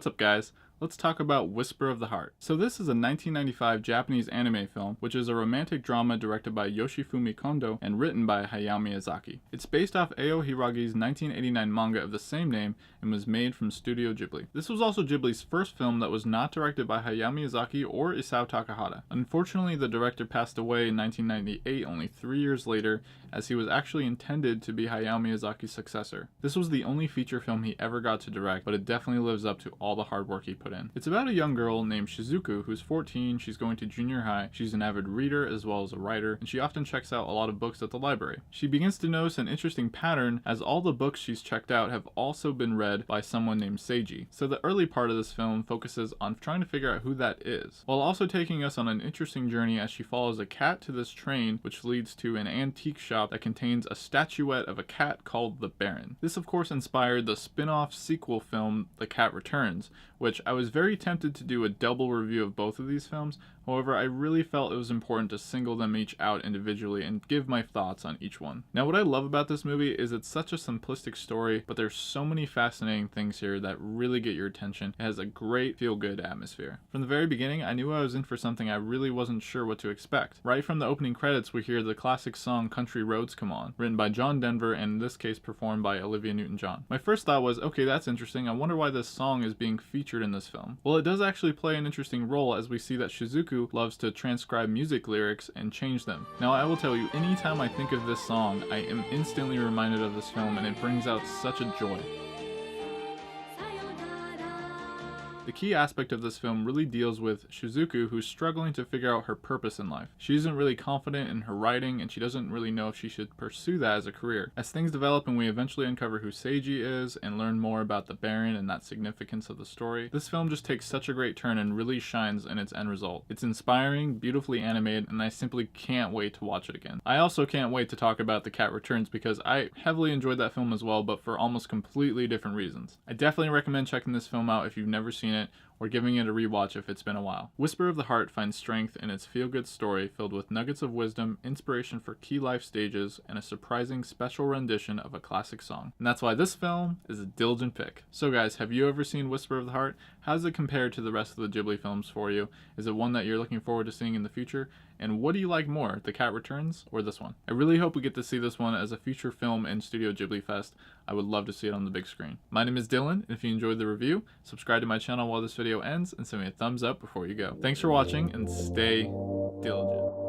What's up, guys? Let's talk about Whisper of the Heart. So this is a 1995 Japanese anime film, which is a romantic drama directed by Yoshifumi Kondō and written by Hayao Miyazaki. It's based off Ao Hiragi's 1989 manga of the same name and was made from Studio Ghibli. This was also Ghibli's first film that was not directed by Hayao Miyazaki or Isao Takahata. Unfortunately, the director passed away in 1998, only 3 years later, as he was actually intended to be Hayao Miyazaki's successor. This was the only feature film he ever got to direct, but it definitely lives up to all the hard work he put in. It's about a young girl named Shizuku who's 14, she's going to junior high, she's an avid reader as well as a writer, and she often checks out a lot of books at the library. She begins to notice an interesting pattern as all the books she's checked out have also been read by someone named Seiji. So the early part of this film focuses on trying to figure out who that is, while also taking us on an interesting journey as she follows a cat to this train which leads to an antique shop that contains a statuette of a cat called the Baron. This of course inspired the spin-off sequel film The Cat Returns, which I was very tempted to do a double review of both of these films. However, I really felt it was important to single them each out individually and give my thoughts on each one. Now, what I love about this movie is it's such a simplistic story, but there's so many fascinating things here that really get your attention. It has a great feel-good atmosphere. From the very beginning, I knew I was in for something I really wasn't sure what to expect. Right from the opening credits, we hear the classic song Country Roads Come On, written by John Denver and in this case performed by Olivia Newton-John. My first thought was, okay, that's interesting. I wonder why this song is being featured in this film. Well, it does actually play an interesting role as we see that Shizuku loves to transcribe music lyrics and change them. Now, I will tell you, anytime I think of this song, I am instantly reminded of this film, and it brings out such a joy. The key aspect of this film really deals with Shizuku, who's struggling to figure out her purpose in life. She isn't really confident in her writing, and she doesn't really know if she should pursue that as a career. As things develop and we eventually uncover who Seiji is and learn more about the Baron and that significance of the story, this film just takes such a great turn and really shines in its end result. It's inspiring, beautifully animated, and I simply can't wait to watch it again. I also can't wait to talk about The Cat Returns because I heavily enjoyed that film as well, but for almost completely different reasons. I definitely recommend checking this film out if you've never seen it, or giving it a rewatch if it's been a while. Whisper of the Heart finds strength in its feel-good story filled with nuggets of wisdom, inspiration for key life stages, and a surprising special rendition of a classic song. And that's why this film is a diligent pick. So guys, have you ever seen Whisper of the Heart? How does it compare to the rest of the Ghibli films for you? Is it one that you're looking forward to seeing in the future? And what do you like more, The Cat Returns or this one? I really hope we get to see this one as a future film in Studio Ghibli Fest. I would love to see it on the big screen. My name is Dylan, and if you enjoyed the review, subscribe to my channel while this video ends and send me a thumbs up before you go. Thanks for watching and stay diligent.